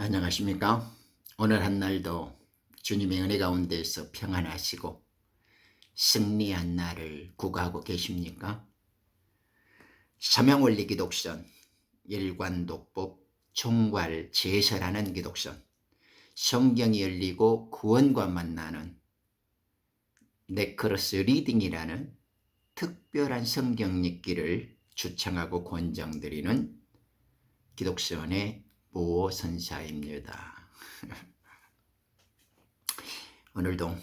안녕하십니까? 오늘 한날도 주님의 은혜 가운데서 평안하시고 승리한 날을 구가하고 계십니까? 삼양원리 기독선, 일관독법, 총괄, 제설하는 기독선, 성경이 열리고 구원과 만나는 네크로스 리딩이라는 특별한 성경 읽기를 주창하고 권장드리는 기독선의 모선사입니다. 오늘도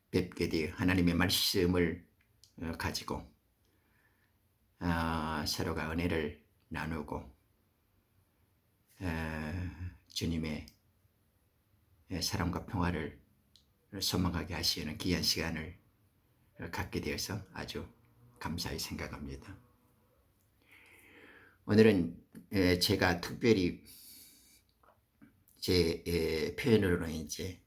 뵙게 되어 하나님의 말씀을 가지고 서로가 은혜를 나누고 주님의 사랑과 평화를 소망하게 하시는 귀한 시간을 갖게 되어서 아주 감사히 생각합니다. 오늘은 제가 특별히 제 표현으로는 이제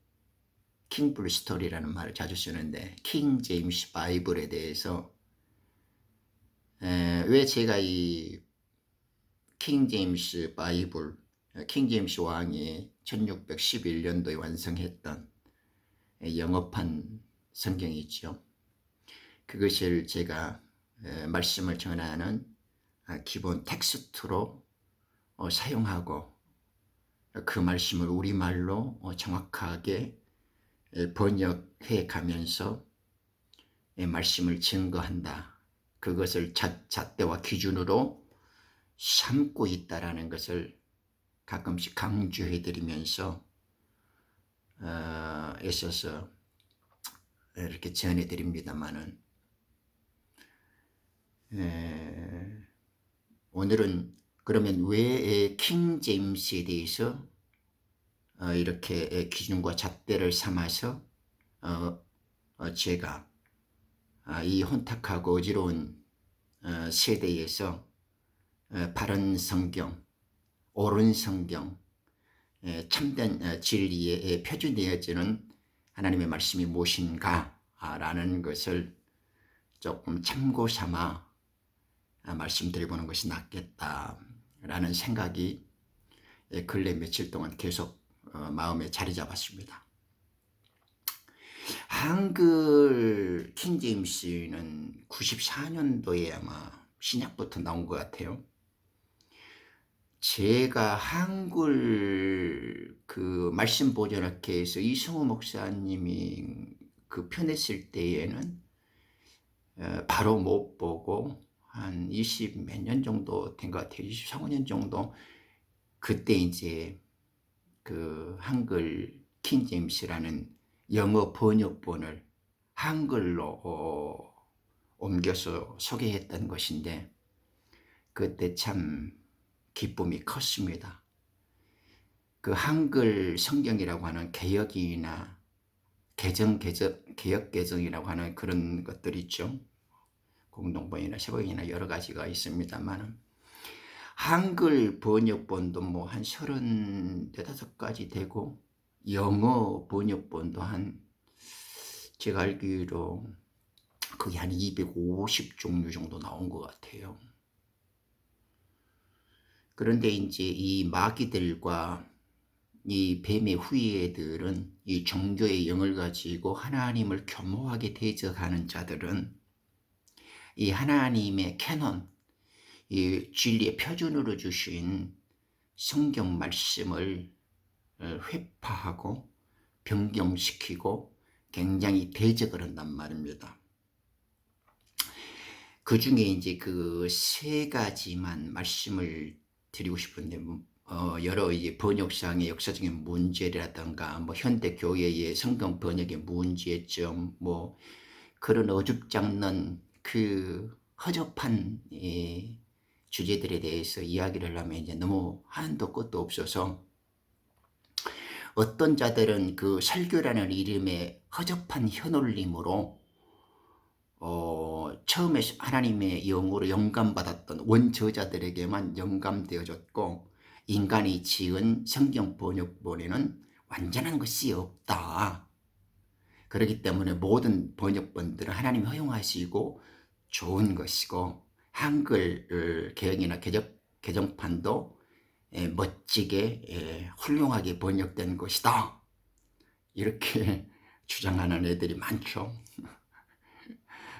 킹불 스토리라는 말을 자주 쓰는데 킹 제임스 바이블에 대해서 왜 제가 이 킹 제임스 바이블, 킹 제임스 왕이 1611년도에 완성했던 영어판 성경이 있죠. 그것을 제가 말씀을 전하는 기본 텍스트로 사용하고 그 말씀을 우리말로 정확하게 번역해 가면서 말씀을 증거한다. 그것을 잣대와 기준으로 삼고 있다라는 것을 가끔씩 강조해 드리면서 애써서 이렇게 전해 드립니다만은 오늘은 그러면 왜 킹 제임스에 대해서 이렇게 기준과 잣대를 삼아서 제가 이 혼탁하고 어지러운 세대에서 바른 성경, 옳은 성경, 참된 진리에 표준되어지는 하나님의 말씀이 무엇인가 라는 것을 조금 참고 삼아 말씀드려보는 것이 낫겠다라는 생각이 근래 며칠 동안 계속 마음에 자리 잡았습니다. 한글 킹 제임스는 94년도에 아마 신약부터 나온 것 같아요. 제가 한글 그 말씀 보존학회에서 이성우 목사님이 그 편했을 때에는 바로 못 보고 한 20 몇 년 정도 된 것 같아요. 24, 5년 정도. 그때 이제 그 한글 킹 제임스라는 영어 번역본을 한글로 옮겨서 소개했던 것인데 그때 참 기쁨이 컸습니다. 그 한글 성경이라고 하는 개역이나 개역 개정이라고 하는 그런 것들 있죠. 공동번이나 세번이나 여러 가지가 있습니다만 한글 번역본도 뭐 한 35가지 되고 영어 번역본도 한 제가 알기로 그게 한 250종류 정도 나온 것 같아요. 그런데 이제 이 마귀들과 이 뱀의 후예들은 이 종교의 영을 가지고 하나님을 겸허하게 대적하는 자들은 이 하나님의 캐논, 이 진리의 표준으로 주신 성경 말씀을 회파하고 변경시키고 굉장히 대적을 한단 말입니다. 그 중에 이제 그 세 가지만 말씀을 드리고 싶은데 여러 이제 번역상의 역사적인 문제라든가 뭐 현대 교회의 성경 번역의 문제점 뭐 그런 어줍잖는 그 허접한 주제들에 대해서 이야기를 하면 이제 너무 한도 끝도 없어서 어떤 자들은 그 설교라는 이름의 허접한 현올림으로 처음에 하나님의 영으로 영감받았던 원저자들에게만 영감되어졌고 인간이 지은 성경 번역본에는 완전한 것이 없다. 그렇기 때문에 모든 번역본들은 하나님이 허용하시고 좋은 것이고 한글 개혁이나 개정판도 멋지게 훌륭하게 번역된 것이다. 이렇게 주장하는 애들이 많죠.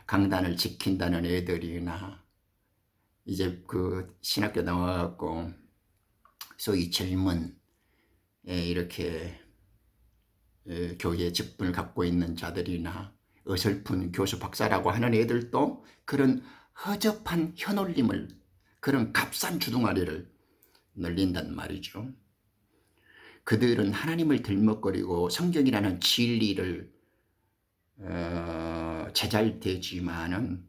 강단을 지킨다는 애들이나 이제 그 신학교 나와갖고 소위 젊은 이렇게 교회의 직분을 갖고 있는 자들이나 어설픈 교수 박사라고 하는 애들도 그런 허접한 현올림을, 그런 값싼 주둥아리를 늘린단 말이죠. 그들은 하나님을 들먹거리고 성경이라는 진리를 제잘되지만은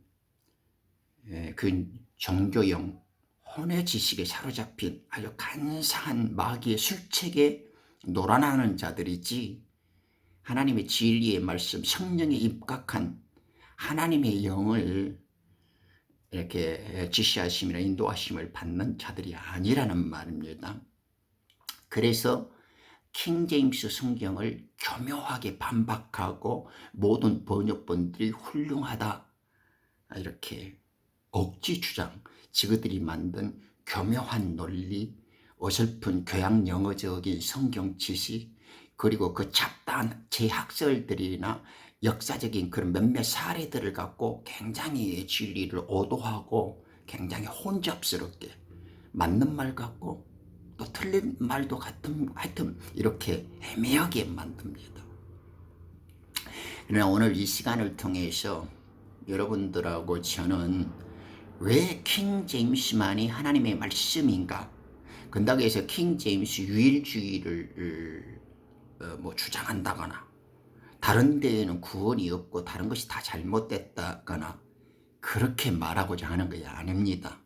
그 종교형 혼의 지식에 사로잡힌 아주 간사한 마귀의 술책에 놀아나는 자들이지, 하나님의 진리의 말씀, 성령에 입각한 하나님의 영을 이렇게 지시하심이나 인도하심을 받는 자들이 아니라는 말입니다. 그래서 킹제임스 성경을 교묘하게 반박하고 모든 번역본들이 훌륭하다 이렇게 억지 주장, 지그들이 만든 교묘한 논리, 어설픈 교양 영어적인 성경 지식, 그리고 그 잡다한 제학설들이나 역사적인 그런 몇몇 사례들을 갖고 굉장히 진리를 오도하고 굉장히 혼잡스럽게 맞는 말 같고 또 틀린 말도 같은, 하여튼 이렇게 애매하게 만듭니다. 그러나 오늘 이 시간을 통해서 여러분들하고 저는 왜 킹 제임스만이 하나님의 말씀인가? 그렇다고 해서 킹 제임스 유일주의를 주장한다거나 다른 데에는 구원이 없고 다른 것이 다 잘못됐다거나 그렇게 말하고자 하는 것이 아닙니다.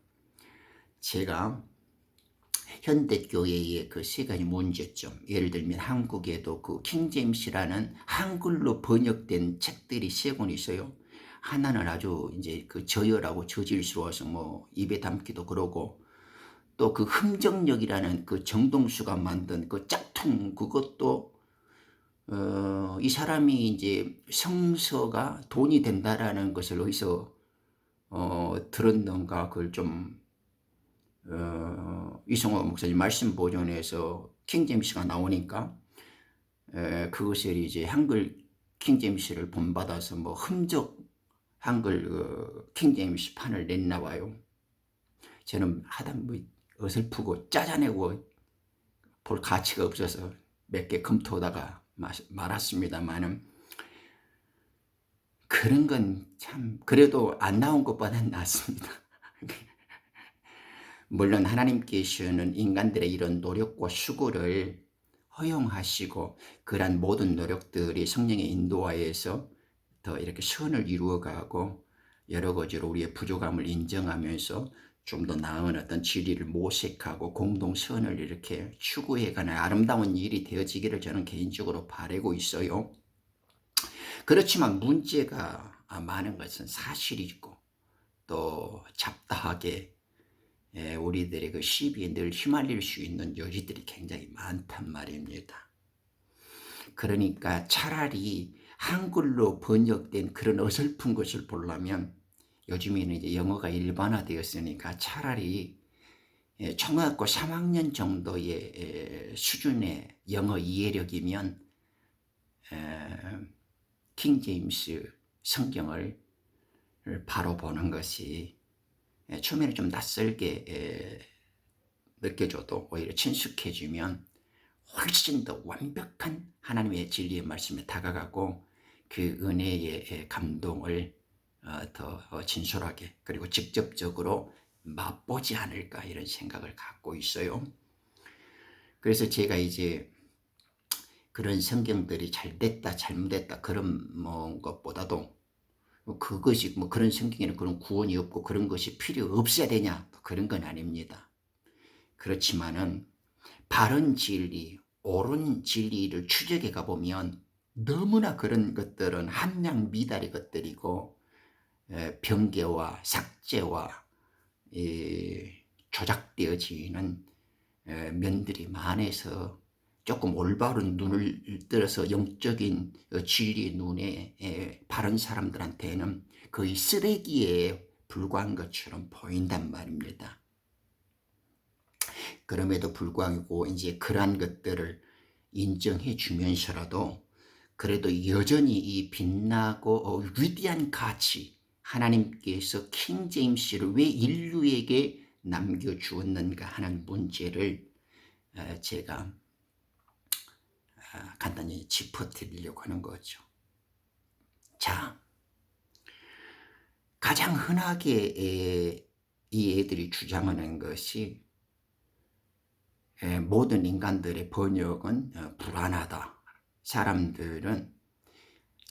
제가 현대교회의 그 세 가지 문제점, 예를 들면 한국에도 그 킹제임스라는 한글로 번역된 책들이 세 권 있어요. 하나는 아주 이제 그 저열하고 저질스러워서 입에 담기도 그러고, 또 그 흥정역이라는 그 정동수가 만든 그 짝퉁, 그것도 이 사람이 이제 성서가 돈이 된다라는 것을 어디서 들었는가, 그걸 좀 이성호 목사님 말씀 보존에서 킹제임스가 나오니까 그것을 이제 한글 킹제임스를 본받아서 흠적 한글 킹제임스 판을 냈나 봐요. 저는 하다 어설프고 짜자내고 볼 가치가 없어서 몇 개 검토하다가 말았습니다만은, 그런 건 참 그래도 안 나온 것보다는 낫습니다. 물론 하나님께서는 인간들의 이런 노력과 수고를 허용하시고 그러한 모든 노력들이 성령의 인도하에서 더 이렇게 선을 이루어가고 여러 가지로 우리의 부족함을 인정하면서 좀 더 나은 어떤 진리를 모색하고 공동선을 이렇게 추구해가는 아름다운 일이 되어지기를 저는 개인적으로 바라고 있어요. 그렇지만 문제가 많은 것은 사실이고 또 잡다하게 우리들의 그 시비에 늘 휘말릴 수 있는 여지들이 굉장히 많단 말입니다. 그러니까 차라리 한글로 번역된 그런 어설픈 것을 보려면, 요즘에는 이제 영어가 일반화되었으니까 차라리 초등학교 3학년 정도의 수준의 영어 이해력이면 킹제임스 성경을 바로 보는 것이 처음에는 좀 낯설게 느껴져도 오히려 친숙해지면 훨씬 더 완벽한 하나님의 진리의 말씀에 다가가고 그 은혜의 감동을 더 진솔하게 그리고 직접적으로 맛보지 않을까, 이런 생각을 갖고 있어요. 그래서 제가 이제 그런 성경들이 잘됐다 잘못됐다 그런 것보다도 그것이 그런 성경에는 그런 구원이 없고 그런 것이 필요 없어야 되냐, 그런 건 아닙니다. 그렇지만은 바른 진리, 옳은 진리를 추적해 가보면 너무나 그런 것들은 함량 미달의 것들이고 변개와 삭제와 조작되어지는 면들이 많아서 조금 올바른 눈을 들어서 영적인 진리의 눈에 바른 사람들한테는 거의 쓰레기에 불과한 것처럼 보인단 말입니다. 그럼에도 불구하고 이제 그러한 것들을 인정해 주면서라도 그래도 여전히 이 빛나고 위대한 가치, 하나님께서 킹 제임스를 왜 인류에게 남겨주었는가 하는 문제를 제가 간단히 짚어드리려고 하는 거죠. 자, 가장 흔하게 이 애들이 주장하는 것이 모든 인간들의 번역은 불안하다. 사람들은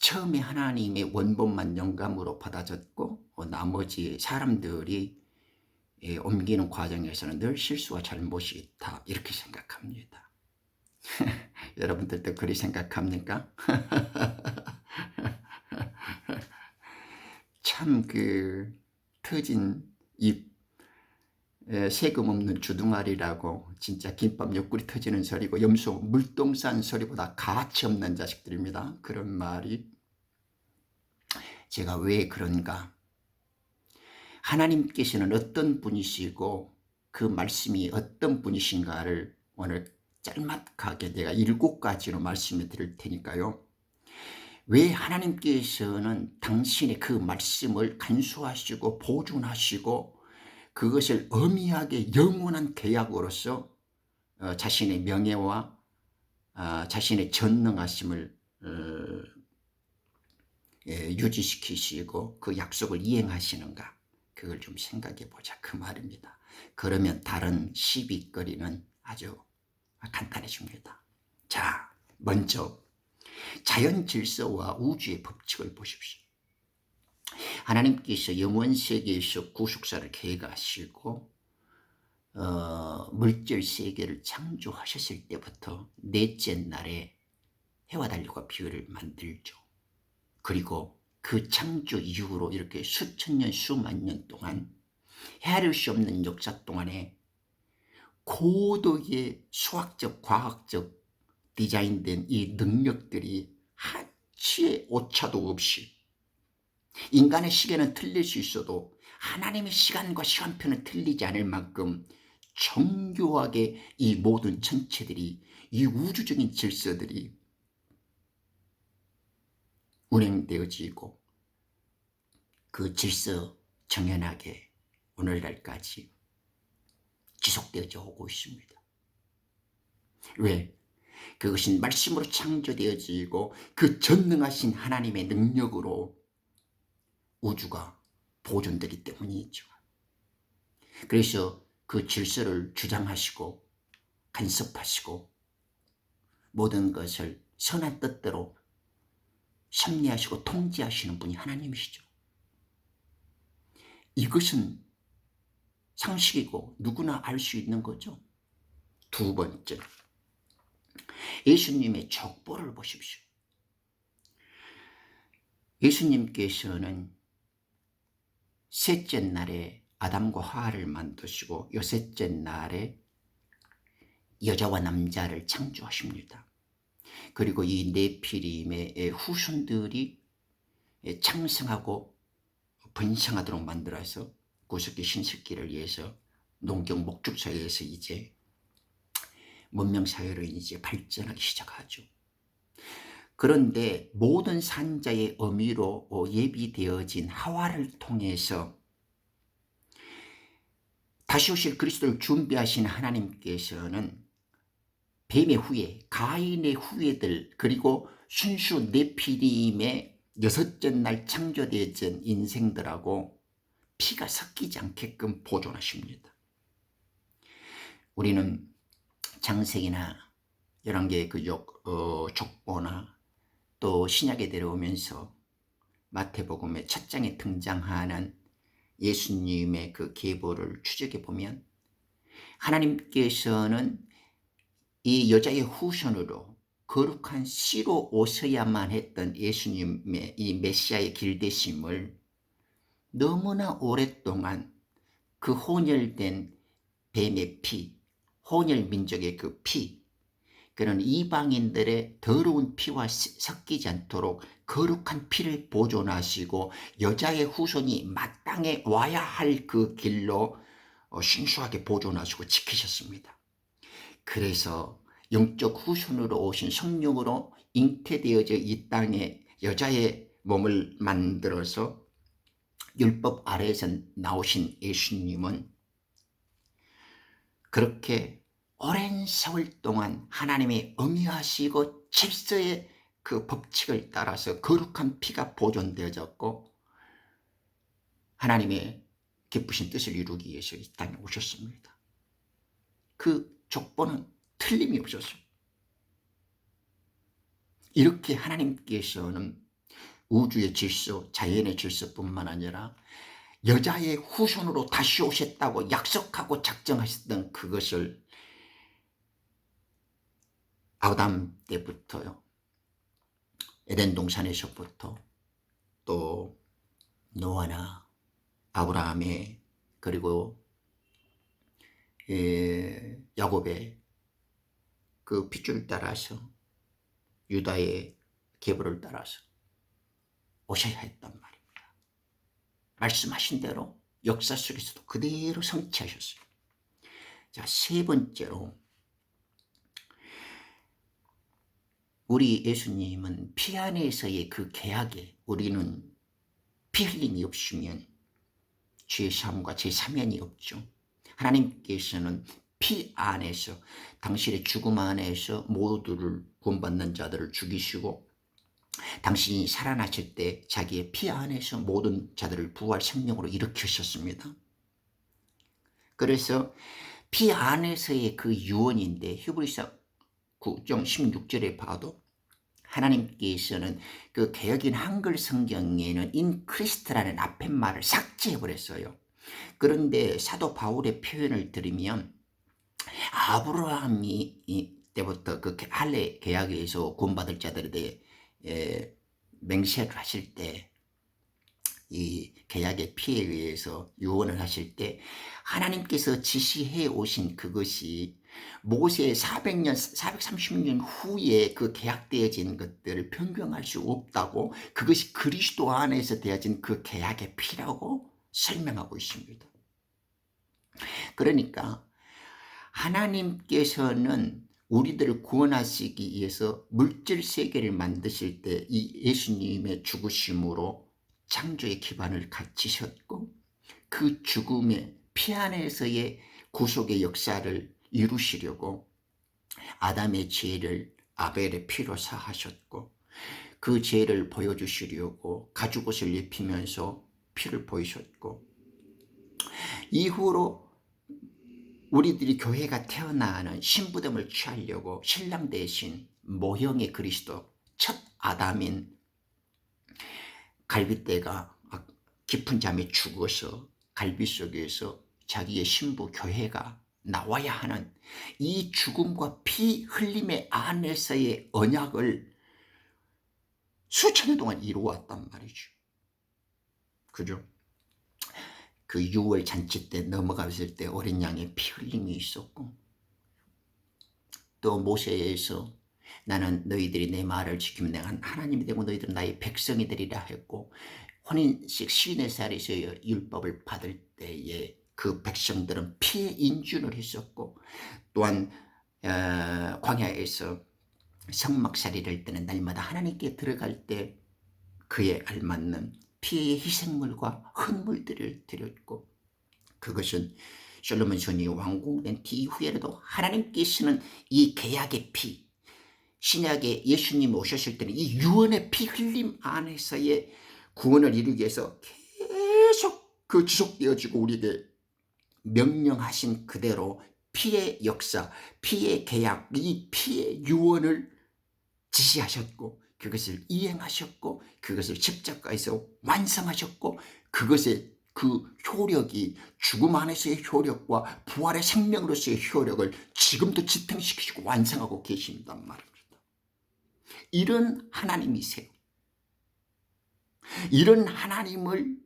처음에 하나님의 원본만 영감으로 받아졌고 나머지 사람들이 옮기는 과정에서는 늘 실수와 잘못이 있다. 이렇게 생각합니다. 여러분들도 그리 생각합니까? 참 터진 입, 세금 없는 주둥아리라고 진짜 김밥 옆구리 터지는 소리고 염소 물동산 소리보다 가치 없는 자식들입니다. 그런 말이 제가 왜 그런가? 하나님께서는 어떤 분이시고 그 말씀이 어떤 분이신가를 오늘 짤막하게 내가 7가지로 말씀해 드릴 테니까요. 왜 하나님께서는 당신의 그 말씀을 간수하시고 보존하시고 그것을 엄미하게 영원한 계약으로서 자신의 명예와 자신의 전능하심을 유지시키시고 그 약속을 이행하시는가, 그걸 좀 생각해 보자 그 말입니다. 그러면 다른 시비거리는 아주 간단해집니다. 자, 먼저 자연 질서와 우주의 법칙을 보십시오. 하나님께서 영원 세계에서 구속사를 계획하시고 물질 세계를 창조하셨을 때부터 넷째 날에 해와 달과 별을 만들죠. 그리고 그 창조 이후로 이렇게 수천 년 수만 년 동안 헤아릴 수 없는 역사 동안에 고도의 수학적 과학적 디자인된 이 능력들이 한치의 오차도 없이, 인간의 시계는 틀릴 수 있어도 하나님의 시간과 시간표는 틀리지 않을 만큼 정교하게 이 모든 전체들이, 이 우주적인 질서들이 운행되어지고 그 질서 정연하게 오늘날까지 지속되어져 오고 있습니다. 왜? 그것은 말씀으로 창조되어지고 그 전능하신 하나님의 능력으로 우주가 보존되기 때문이죠. 그래서 그 질서를 주장하시고 간섭하시고 모든 것을 선한 뜻대로 섭리하시고 통제하시는 분이 하나님이시죠. 이것은 상식이고 누구나 알 수 있는 거죠. 두 번째, 예수님의 족보를 보십시오. 예수님께서는 셋째 날에 아담과 하와를 만드시고 여섯째 날에 여자와 남자를 창조하십니다. 그리고 이 네피림의 후손들이 창성하고 번성하도록 만들어서 구석기 신석기를 위해서 농경 목축사회에서 이제 문명사회로 이제 발전하기 시작하죠. 그런데 모든 산자의 어미로 예비되어진 하와를 통해서 다시 오실 그리스도를 준비하신 하나님께서는 뱀의 후예, 가인의 후예들, 그리고 순수 네피림의 여섯째 날 창조되어진 인생들하고 피가 섞이지 않게끔 보존하십니다. 우리는 창세기나 이런 게 족보나 또 신약에 내려오면서 마태복음의 첫 장에 등장하는 예수님의 그 계보를 추적해 보면 하나님께서는 이 여자의 후손으로 거룩한 씨로 오셔야만 했던 예수님의 이 메시아의 길되심을 너무나 오랫동안 그 혼혈된 뱀의 피, 혼혈 민족의 그 피, 그런 이방인들의 더러운 피와 섞이지 않도록 거룩한 피를 보존하시고 여자의 후손이 마땅해 와야 할 그 길로 순수하게 보존하시고 지키셨습니다. 그래서 영적 후손으로 오신 성령으로 잉태되어져 이 땅에 여자의 몸을 만들어서 율법 아래에서 나오신 예수님은 그렇게 오랜 세월 동안 하나님의 엄위하시고 질서의 그 법칙을 따라서 거룩한 피가 보존되어졌고 하나님의 기쁘신 뜻을 이루기 위해서 이 땅에 오셨습니다. 그 족보는 틀림이 없었어요. 이렇게 하나님께서는 우주의 질서, 자연의 질서뿐만 아니라 여자의 후손으로 다시 오셨다고 약속하고 작정하셨던 그것을 아담 때부터요, 에덴 동산에서부터 또 노아나 아브라함의 그리고 야곱의 그 핏줄을 따라서 유다의 계보를 따라서 오셔야 했단 말입니다. 말씀하신 대로 역사 속에서도 그대로 성취하셨어요. 자, 세 번째로 우리 예수님은 피 안에서의 그 계약에 우리는 피 흘림이 없으면 죄사함과 제3연이 없죠. 하나님께서는 피 안에서 당신의 죽음 안에서 모두를 구원받는 자들을 죽이시고 당신이 살아나실 때 자기의 피 안에서 모든 자들을 부활 생명으로 일으키셨습니다. 그래서 피 안에서의 그 유언인데 히브리서 9장 16절에 봐도 하나님께서는 그 개역인 한글 성경에는 인크리스트라는 앞에 말을 삭제해버렸어요. 그런데 사도 바울의 표현을 들으면 아브라함이 때부터 그 할례 계약에서 구원받을 자들에 대해 맹세를 하실 때 이 계약의 피에 의해서 유언을 하실 때 하나님께서 지시해 오신 그것이 모세의 430년 후에 그 계약되어진 것들을 변경할 수 없다고, 그것이 그리스도 안에서 되어진 그 계약의 피라고 설명하고 있습니다. 그러니까 하나님께서는 우리들을 구원하시기 위해서 물질 세계를 만드실 때 이 예수님의 죽으심으로 창조의 기반을 갖추셨고 그 죽음의 피 안에서의 구속의 역사를 이루시려고 아담의 죄를 아벨의 피로 사하셨고 그 죄를 보여주시려고 가죽옷을 입히면서 피를 보이셨고 이후로 우리들이 교회가 태어나는 신부됨을 취하려고 신랑 대신 모형의 그리스도 첫 아담인 갈빗대가 깊은 잠에 죽어서 갈빗 속에서 자기의 신부 교회가 나와야 하는 이 죽음과 피 흘림의 안에서의 언약을 수천 년 동안 이루어왔단 말이죠. 그죠? 그 6월 잔치 때 넘어갔을 때 어린 양의 피 흘림이 있었고 또 모세에서 나는 너희들이 내 말을 지키면 내가 하나님이 되고 너희들은 나의 백성이 되리라 했고 혼인식 54살에서 율법을 받을 때에 그 백성들은 피의 인준을 했었고 또한 광야에서 성막살이를 때는 날마다 하나님께 들어갈 때 그에 알맞는 피의 희생물과 헌물들을 드렸고 그것은 솔로몬 son이 왕궁된 뒤후에라도 하나님께서는 이 계약의 피, 신약에 예수님 오셨을 때는 이 유언의 피 흘림 안에서의 구원을 이루기 위해서 계속 그 지속되어지고 우리에게 명령하신 그대로 피의 역사, 피의 계약, 이 피의 유언을 지시하셨고 그것을 이행하셨고 그것을 십자가에서 완성하셨고 그것의 그 효력이 죽음 안에서의 효력과 부활의 생명으로서의 효력을 지금도 지탱시키시고 완성하고 계신단 말입니다. 이런 하나님이세요. 이런 하나님을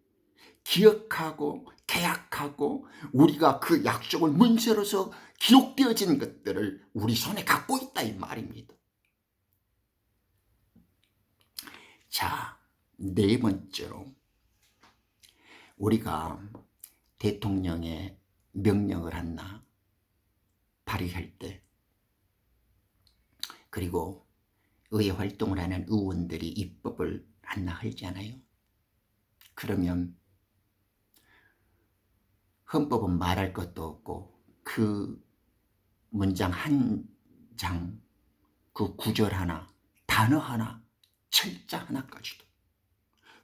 기억하고 계약하고 우리가 그 약속을 문서로서 기록되어진 것들을 우리 손에 갖고 있다 이 말입니다. 자, 네 번째로 우리가 대통령의 명령을 하나 발의할 때 그리고 의회 활동을 하는 의원들이 입법을 안 나가잖아요. 그러면 헌법은 말할 것도 없고 그 문장 한 장, 그 구절 하나, 단어 하나, 철자 하나까지도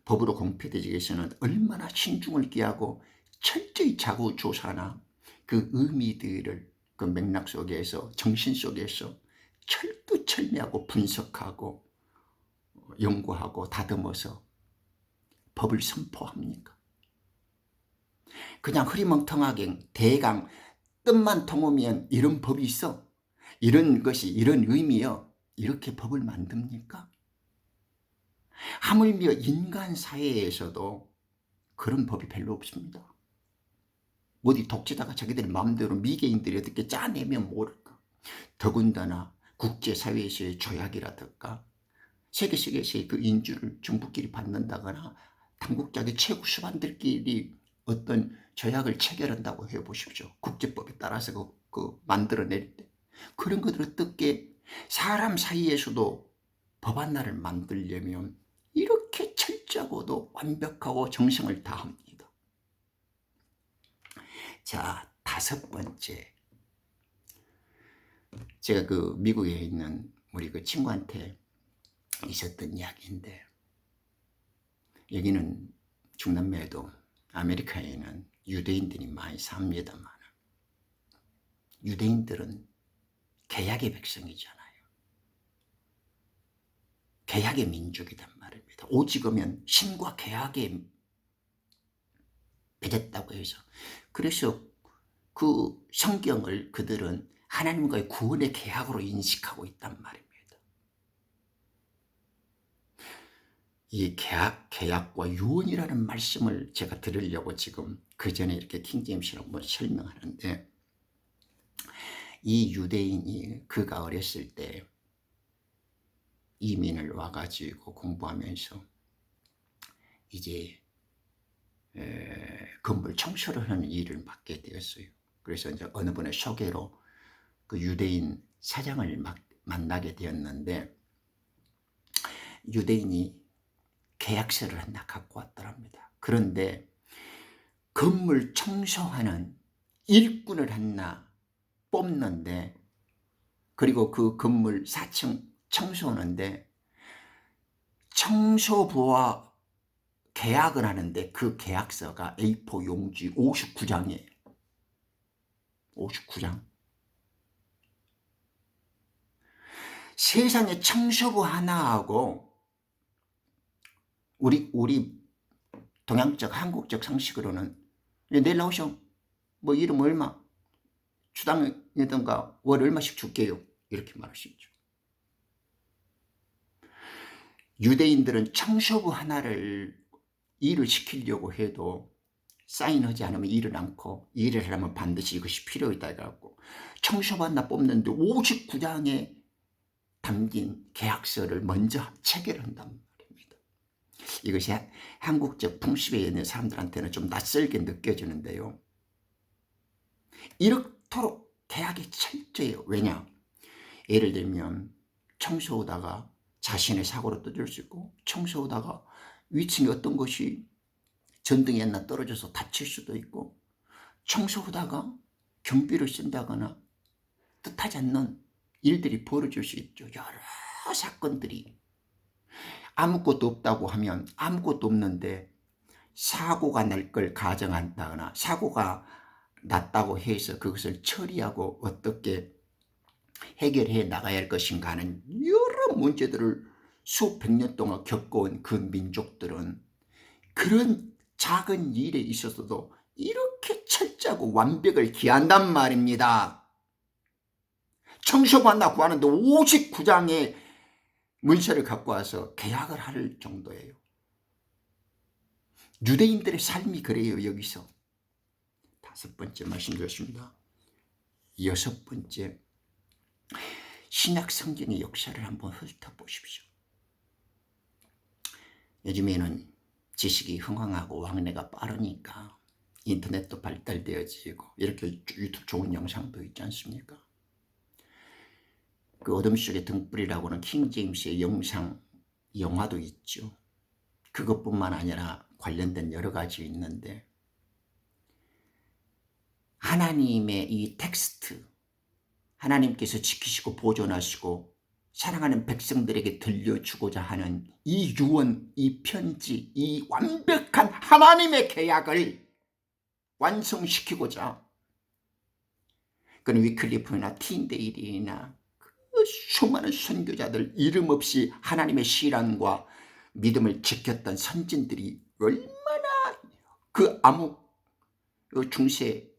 법으로 공표되기 위해서는 얼마나 신중을 기하고 철저히 자구조사나 그 의미들을 그 맥락 속에서 정신 속에서 철두철미하고 분석하고 연구하고 다듬어서 법을 선포합니까? 그냥 흐리멍텅하게 대강 뜻만 통하면 이런 법이 있어, 이런 것이 이런 의미여, 이렇게 법을 만듭니까? 하물며 인간 사회에서도 그런 법이 별로 없습니다. 어디 독재자가 자기들 마음대로 미개인들이 어떻게 짜내면 모를까. 더군다나 국제사회에서의 조약이라든가 세계 속에서의 그 인주를 정부끼리 받는다거나 당국자의 최고 수반들끼리 어떤 조약을 체결한다고 해보십시오. 국제법에 따라서 그 만들어낼 때. 그런 것들을 어떻게 사람 사이에서도 법 하나를 만들려면 이렇게 철저하고도 완벽하고 정성을 다합니다. 자, 5번째. 제가 그 미국에 있는 우리 그 친구한테 있었던 이야기인데, 여기는 중남미에도 아메리카에는 유대인들이 많이 삽니다만 유대인들은 계약의 백성이잖아요. 계약의 민족이란 말입니다. 오직으면 신과 계약에 맺었다고 해서, 그래서 그 성경을 그들은 하나님과의 구원의 계약으로 인식하고 있단 말입니다. 이 계약과 유언이라는 말씀을 제가 들으려고 지금 그 전에 이렇게 킹제임스로 한번 설명하는데, 이 유대인이 그가 어렸을 때 이민을 와가지고 공부하면서 이제 건물 청소를 하는 일을 맡게 되었어요. 그래서 이제 어느 분의 소개로 그 유대인 사장을 만나게 되었는데, 유대인이 계약서를 하나 갖고 왔더랍니다. 그런데 건물 청소하는 일꾼을 하나 뽑는데, 그리고 그 건물 4층 청소하는데 청소부와 계약을 하는데 그 계약서가 A4 용지 59장이에요. 59장. 세상에 청소부 하나하고 우리 동양적 한국적 상식으로는 내일 나오셔, 뭐 이름 얼마, 주당이든가 월 얼마씩 줄게요, 이렇게 말할 수 있죠. 유대인들은 청소부 하나를 일을 시키려고 해도 사인하지 않으면 일을 않고, 일을 하려면 반드시 이것이 필요하다 해갖고 청소부 하나 뽑는데 59장에 담긴 계약서를 먼저 체결한단 말입니다. 이것이 한국적 풍습에 있는 사람들한테는 좀 낯설게 느껴지는데요, 이렇도록 계약이 철저해요. 왜냐? 예를 들면 청소하다가 자신의 사고로 떠들 수 있고, 청소하다가 위층에 어떤 것이 전등이 하나 떨어져서 다칠 수도 있고, 청소하다가 경비를 쓴다거나 뜻하지 않는 일들이 벌어질 수 있죠. 여러 사건들이. 아무것도 없다고 하면 아무것도 없는데 사고가 날 걸 가정한다거나 사고가 났다고 해서 그것을 처리하고 어떻게 해결해 나가야 할 것인가 하는 여러 문제들을 수백 년 동안 겪어온 그 민족들은 그런 작은 일에 있어서도 이렇게 철저하고 완벽을 기한단 말입니다. 청소부 하나 구하는데 59장의 문서를 갖고 와서 계약을 할 정도예요. 유대인들의 삶이 그래요. 여기서 5번째 말씀드렸습니다. 6번째, 신약 성경의 역사를 한번 훑어보십시오. 요즘에는 지식이 흥황하고 왕래가 빠르니까 인터넷도 발달되어지고 이렇게 유튜브 좋은 영상도 있지 않습니까? 그 어둠 속의 등불이라고는 킹제임스의 영화도 있죠. 그것뿐만 아니라 관련된 여러 가지 있는데, 하나님의 이 텍스트, 하나님께서 지키시고 보존하시고 사랑하는 백성들에게 들려주고자 하는 이 유언, 이 편지, 이 완벽한 하나님의 계약을 완성시키고자 그는 위클리프나 틴데일이나 그 수많은 선교자들, 이름 없이 하나님의 신앙과 믿음을 지켰던 선진들이 얼마나 그 암흑, 그 중세,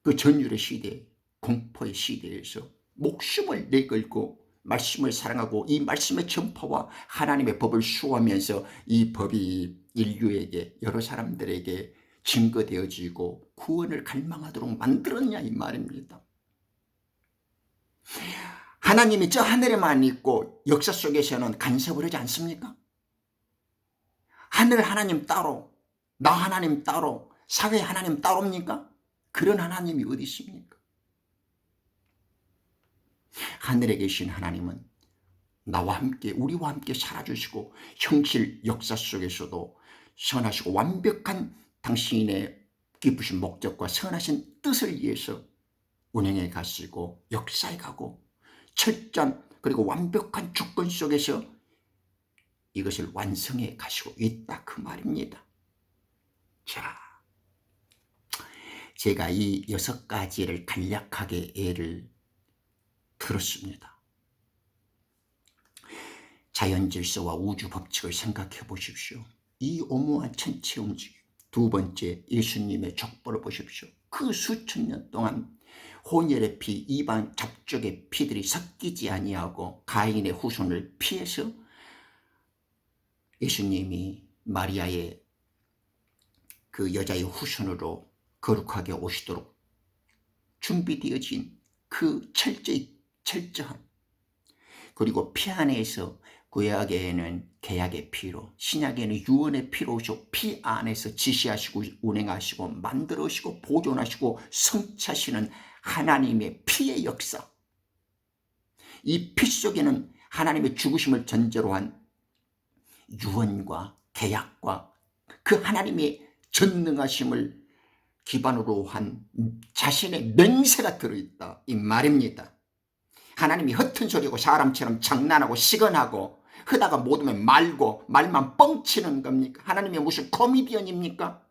그 전율의 시대, 공포의 시대에서 목숨을 내걸고 말씀을 사랑하고 이 말씀의 전파와 하나님의 법을 수호하면서 이 법이 인류에게, 여러 사람들에게 증거되어지고 구원을 갈망하도록 만들었냐 이 말입니다. 하나님이 저 하늘에만 있고 역사 속에서는 간섭을 하지 않습니까? 하늘 하나님 따로, 나 하나님 따로, 사회 하나님 따로입니까? 그런 하나님이 어디 있습니까? 하늘에 계신 하나님은 나와 함께, 우리와 함께 살아주시고 형실 역사 속에서도 선하시고 완벽한 당신의 기쁘신 목적과 선하신 뜻을 위해서 운행해 가시고 역사해 가고 철저한 그리고 완벽한 주권 속에서 이것을 완성해 가시고 있다 그 말입니다. 자, 제가 이 6가지를 간략하게 예를 들었습니다. 자연 질서와 우주 법칙을 생각해 보십시오. 이 오묘한 천체 움직임. 두 번째, 예수님의 족보를 보십시오. 그 수천 년 동안 혼혈의 피, 이방 잡족의 피들이 섞이지 아니하고 가인의 후손을 피해서 예수님이 마리아의 그 여자의 후손으로 거룩하게 오시도록 준비되어진 그 철저한, 그리고 피 안에서 구약에는 계약의 피로, 신약에는 유언의 피로 오시고 피 안에서 지시하시고 운행하시고 만들어시고 보존하시고 성취하시는 하나님의 피의 역사. 이 피 속에는 하나님의 죽으심을 전제로 한 유언과 계약과 그 하나님의 전능하심을 기반으로 한 자신의 맹세가 들어있다 이 말입니다. 하나님이 허튼 소리고 사람처럼 장난하고 시건하고 하다가 못하면 말고 말만 뻥치는 겁니까? 하나님이 무슨 코미디언입니까?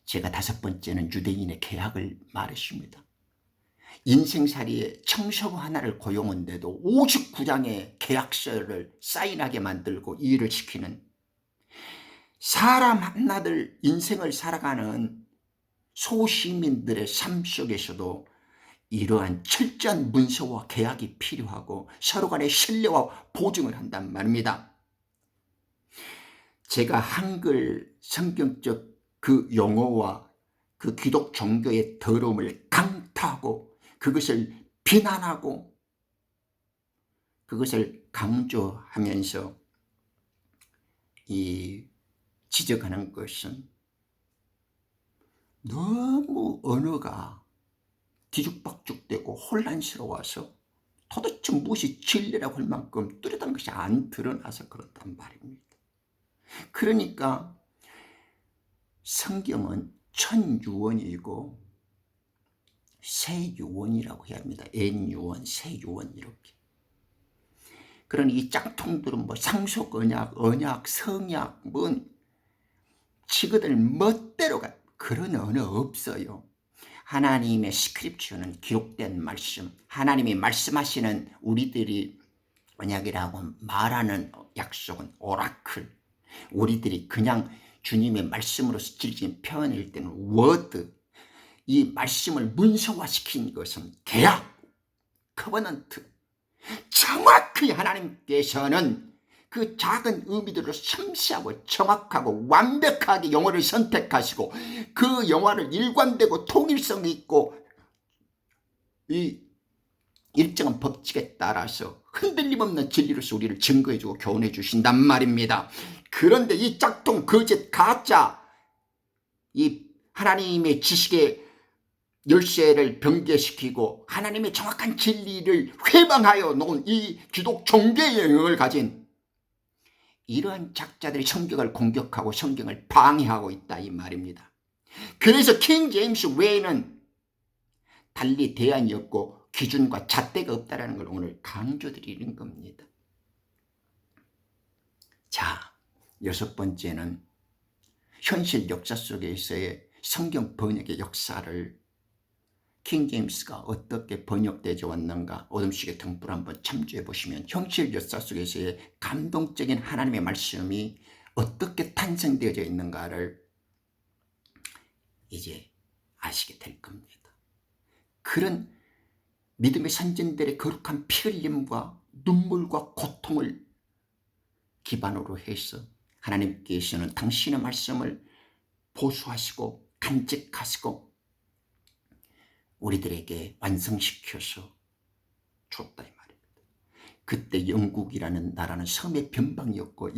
제가 5번째는 유대인의 계약을 말했습니다. 인생살이에 청소부 하나를 고용한데도 59장의 계약서를 사인하게 만들고 일을 시키는, 사람 하나들 인생을 살아가는 소시민들의 삶 속에서도 이러한 철저한 문서와 계약이 필요하고 서로 간의 신뢰와 보증을 한단 말입니다. 제가 한글 성경적 그 용어와 그 기독 종교의 더러움을 강타하고 그것을 비난하고 그것을 강조하면서 지적하는 것은 너무 언어가 뒤죽박죽되고 혼란스러워서 도대체 무엇이 진리라고 할 만큼 뚜렷한 것이 안 드러나서 그렇단 말입니다. 그러니까 성경은 천유언이고 새유언이라고 해야 합니다. N유언, 새유언 이렇게. 그러니 이 짝퉁들은 뭐 상속 언약, 성약, 치그들 멋대로 그런 언어 없어요. 하나님의 스크립처는 기록된 말씀, 하나님이 말씀하시는 우리들이 언약이라고 말하는 약속은 오라클, 우리들이 그냥 주님의 말씀으로서 질진 표현일 때는 워드, 이 말씀을 문서화시킨 것은 계약, 커버넌트. 정확히 하나님께서는 그 작은 의미들로 섬세하고 정확하고 완벽하게 영어를 선택하시고 그 영어를 일관되고 통일성 있고 이 일정한 법칙에 따라서 흔들림 없는 진리로서 우리를 증거해주고 교훈해 주신단 말입니다. 그런데 이 짝퉁, 거짓, 가짜, 이 하나님의 지식에 열쇠를 변개시키고 하나님의 정확한 진리를 회방하여 놓은 이 기독 종교의 영역을 가진 이러한 작자들이 성경을 공격하고 성경을 방해하고 있다 이 말입니다. 그래서 킹 제임스 외에는 달리 대안이 없고 기준과 잣대가 없다는 걸 오늘 강조드리는 겁니다. 자, 6번째는 현실 역사 속에서의 성경 번역의 역사를 킹 제임스가 어떻게 번역되어 왔는가 어둠식의 등불을 한번 참조해 보시면 현실 역사 속에서의 감동적인 하나님의 말씀이 어떻게 탄생되어져 있는가를 이제 아시게 될 겁니다. 그런 믿음의 선진들의 거룩한 피 흘림과 눈물과 고통을 기반으로 해서 하나님께서는 당신의 말씀을 보수하시고 간직하시고 우리들에게 완성시켜서 줬다 이 말입니다. 그때 영국이라는 나라는 섬의 변방이었고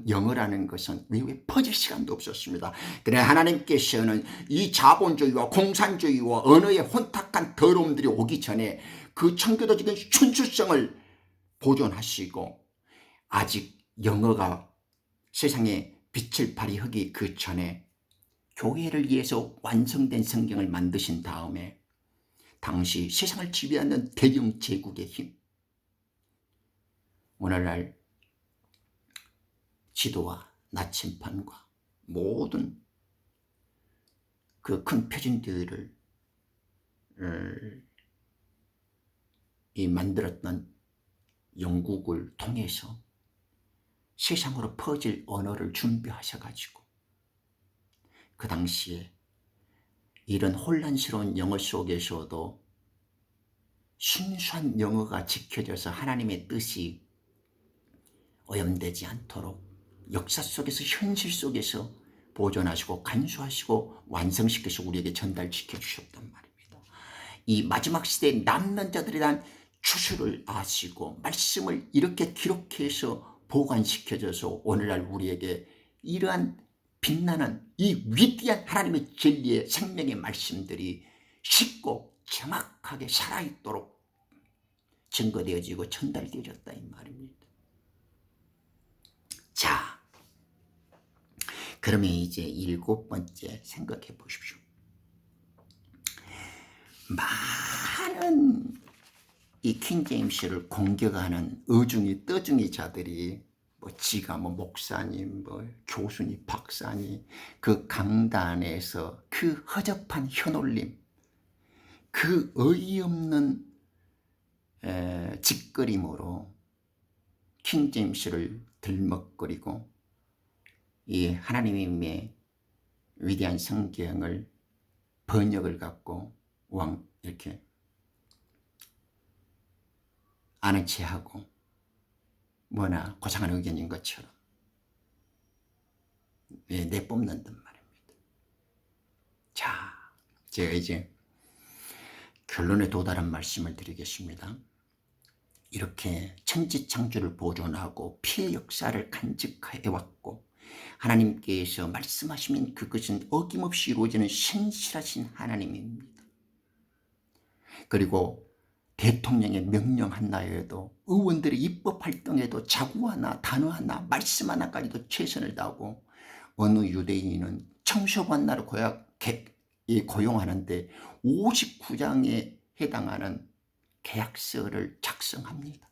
영어라는 것은 외국에 퍼질 시간도 없었습니다. 그래 하나님께서는 이 자본주의와 공산주의와 언어의 혼탁한 더러움들이 오기 전에 그 청교도적인 순수성을 보존하시고 아직 영어가 세상에 빛을 발휘하기 그 전에 교회를 위해서 완성된 성경을 만드신 다음에 당시 세상을 지배하는 대영 제국의 힘, 오늘날 지도와 나침판과 모든 그 큰 표준들을 만들었던 영국을 통해서 세상으로 퍼질 언어를 준비하셔가지고 그 당시에 이런 혼란스러운 영어 속에서도 순수한 영어가 지켜져서 하나님의 뜻이 오염되지 않도록 역사 속에서 현실 속에서 보존하시고 간수하시고 완성시켜서 우리에게 전달시켜 주셨단 말입니다. 이 마지막 시대에 남는 자들에 대한 추수를 아시고 말씀을 이렇게 기록해서 보관시켜줘서 오늘날 우리에게 이러한 빛나는 이 위대한 하나님의 진리의 생명의 말씀들이 쉽고 정확하게 살아있도록 증거되어지고 전달되어졌다 이 말입니다. 자, 그러면 이제 7번째 생각해 보십시오. 많은 이 킹제임스를 공격하는 의중이 떠중이 자들이 지가 목사님, 교수님, 박사님, 그 강단에서 그 허접한 혀놀림, 그 어이없는 짓거림으로 킹제임스를 들먹거리고 이 하나님의 위대한 성경을 번역을 갖고 이렇게 아는 체하고 뭐나 고상한 의견인 것처럼 내뿜는단 말입니다. 자, 제가 이제 결론에 도달한 말씀을 드리겠습니다. 이렇게 천지창조를 보존하고 피의 역사를 간직해왔고 하나님께서 말씀하시면 그것은 어김없이 이루어지는 신실하신 하나님입니다. 그리고 대통령의 명령 하나에도 의원들의 입법 활동에도 자구 하나, 단어 하나, 말씀 하나까지도 최선을 다하고 어느 유대인은 청소관 나를 고용하는데 59장에 해당하는 계약서를 작성합니다.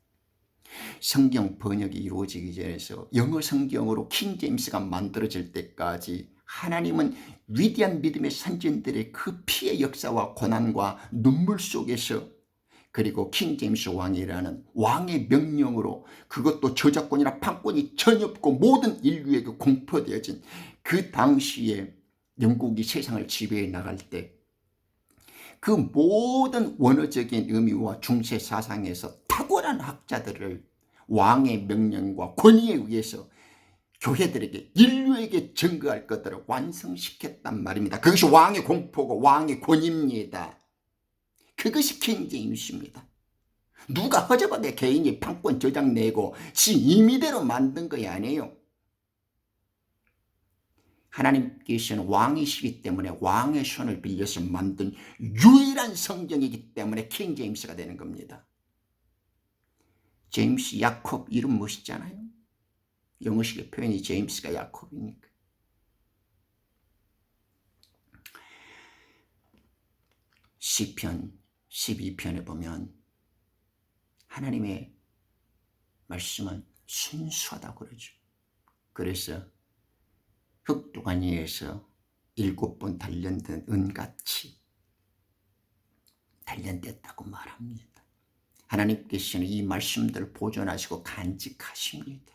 성경 번역이 이루어지기 전에서 영어 성경으로 킹 제임스가 만들어질 때까지 하나님은 위대한 믿음의 선진들의 그 피의 역사와 고난과 눈물 속에서 그리고 킹 제임스 왕이라는 왕의 명령으로 그것도 저작권이나 판권이 전혀 없고 모든 인류에게 공포되어진 그 당시에 영국이 세상을 지배해 나갈 때 그 모든 원어적인 의미와 중세 사상에서 탁월한 학자들을 왕의 명령과 권위에 의해서 교회들에게 인류에게 증거할 것들을 완성시켰단 말입니다. 그것이 왕의 공포고 왕의 권위입니다. 그것이 킹 제임스입니다. 누가 허접하게 개인이 판권 저작 내고 지 임의대로 만든 거 아니에요. 하나님께서는 왕이시기 때문에 왕의 손을 빌려서 만든 유일한 성경이기 때문에 킹 제임스가 되는 겁니다. 제임스 야콥 이름 멋있잖아요. 영어식의 표현이 제임스가 야콥이니까. 시편 12편에 보면 하나님의 말씀은 순수하다고 그러죠. 그래서 흙두가니에서 7번 단련된 은같이 단련됐다고 말합니다. 하나님께서는 이 말씀들을 보존하시고 간직하십니다.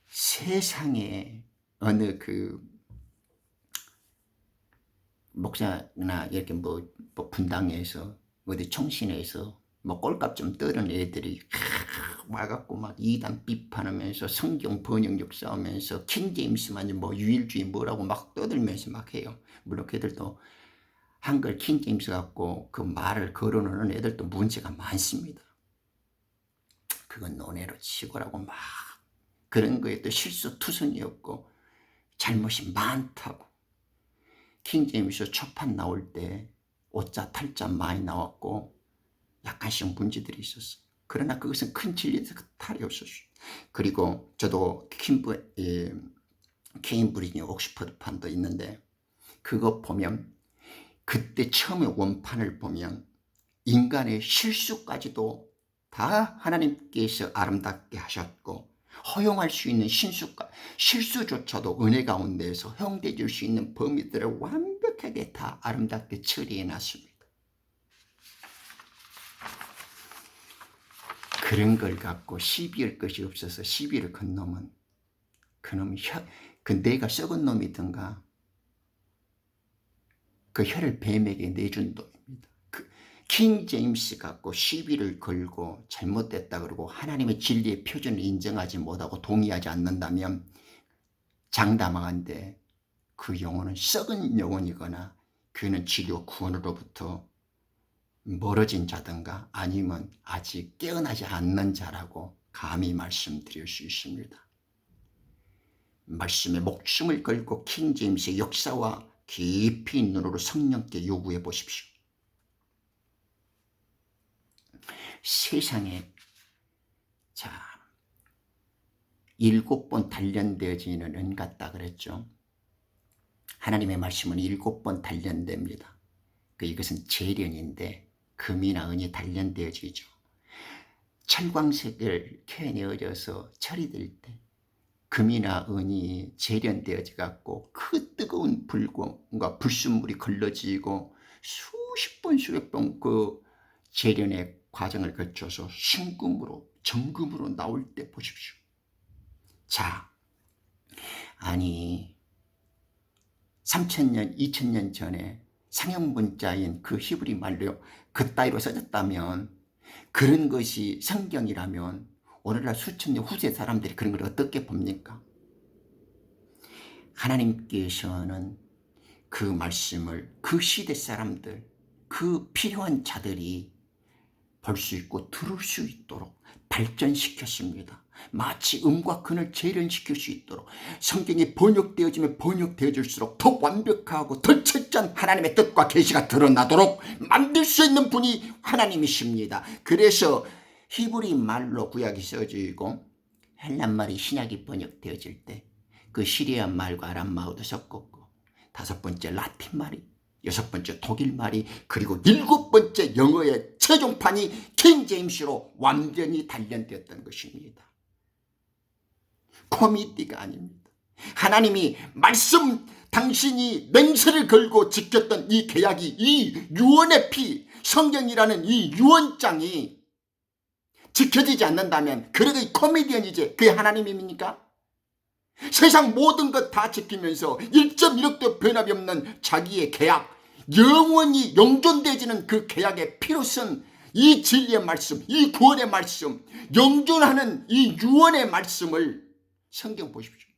세상에 어느 목사나 이렇게 뭐 분당에서 어디 청신에서 꼴값 좀 떨은 애들이 와갖고 막 이단 비판하면서 성경 번역력 싸우면서 킹 제임스만 뭐 유일주의 뭐라고 막 떠들면서 막 해요. 물론 걔들도 한글 킹 제임스 갖고 그 말을 걸어놓는 애들도 문제가 많습니다. 그건 논외로 치고라고 막 그런 거에 또 실수투성이었고 잘못이 많다고. 킹 제임스 초판 나올 때 오자 탈자 많이 나왔고 약간씩 문제들이 있었어요. 그러나 그것은 큰 진리에서 탈이 없었어요. 그리고 저도 케임브리지 옥스퍼드판도 있는데 그거 보면 그때 처음에 원판을 보면 인간의 실수까지도 다 하나님께서 아름답게 하셨고 허용할 수 있는 실수조차도 은혜 가운데에서 허용되어질 수 있는 범위들을 완벽하게 다 아름답게 처리해 놨습니다. 그런 걸 갖고 시비할 것이 없어서 시비를 건 놈은 그놈이 내가 썩은 놈이든가 그 혀를 뱀에게 내준 놈입니다. 킹 제임스 갖고 시비를 걸고 잘못됐다 그러고 하나님의 진리의 표준을 인정하지 못하고 동의하지 않는다면 장담하건대 그 영혼은 썩은 영혼이거나 그는 치료 구원으로부터 멀어진 자든가 아니면 아직 깨어나지 않는 자라고 감히 말씀드릴 수 있습니다. 말씀에 목숨을 걸고 킹 제임스의 역사와 깊이 눈으로 성령께 요구해 보십시오. 세상에 7번 단련되어지는 은 같다 그랬죠. 하나님의 말씀은 7번 단련됩니다. 이것은 재련인데 금이나 은이 단련되어지죠. 철광석을 캐내어져서 처리될 때 금이나 은이 재련되어져 갖고 그 뜨거운 불과 불순물이 걸러지고 수십 번 수백 번 그 재련의 과정을 거쳐서 순금으로 정금으로 나올 때 보십시오. 아니 3000년 2000년 전에 상형문자인 그 히브리 말로 그따위로 써졌다면 그런 것이 성경이라면 오늘날 수천 년 후세 사람들이 그런 걸 어떻게 봅니까? 하나님께서는 그 말씀을 그 시대 사람들 그 필요한 자들이 볼 수 있고 들을 수 있도록 발전시켰습니다. 마치 음과 근을 재련시킬 수 있도록 성경이 번역되어지면 번역되어질수록 더 완벽하고 더 철저한 하나님의 뜻과 계시가 드러나도록 만들 수 있는 분이 하나님이십니다. 그래서 히브리 말로 구약이 써지고 헬란 말이 신약이 번역되어질 때 그 시리아 말과 아람 말도 섞었고 5번째 라틴 말이 6번째 독일 말이 그리고 7번째 영어의 최종판이 킹 제임스로 완전히 단련되었던 것입니다. 코미디가 아닙니다. 하나님이 말씀 당신이 맹세를 걸고 지켰던 이 계약이 이 유언의 피 성경이라는 이 유언장이 지켜지지 않는다면 그러게 코미디언이지 그게 하나님입니까? 세상 모든 것 다 지키면서 1.1억도 변함이 없는 자기의 계약 영원히 영존되지는 그 계약의 피로 쓴 이 진리의 말씀 이 구원의 말씀 영존하는 이 유언의 말씀을 성경 보십시오.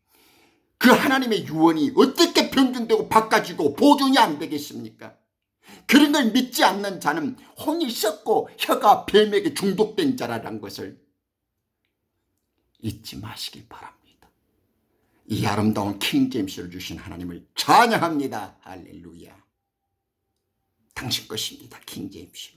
그 하나님의 유언이 어떻게 변경되고 바꿔지고 보존이 안 되겠습니까? 그런 걸 믿지 않는 자는 혼이 썩고 혀가 뱀에게 중독된 자라는 것을 잊지 마시길 바랍니다. 이 아름다운 킹제임스를 주신 하나님을 찬양합니다. 할렐루야. 당신 것입니다. 킹제임스.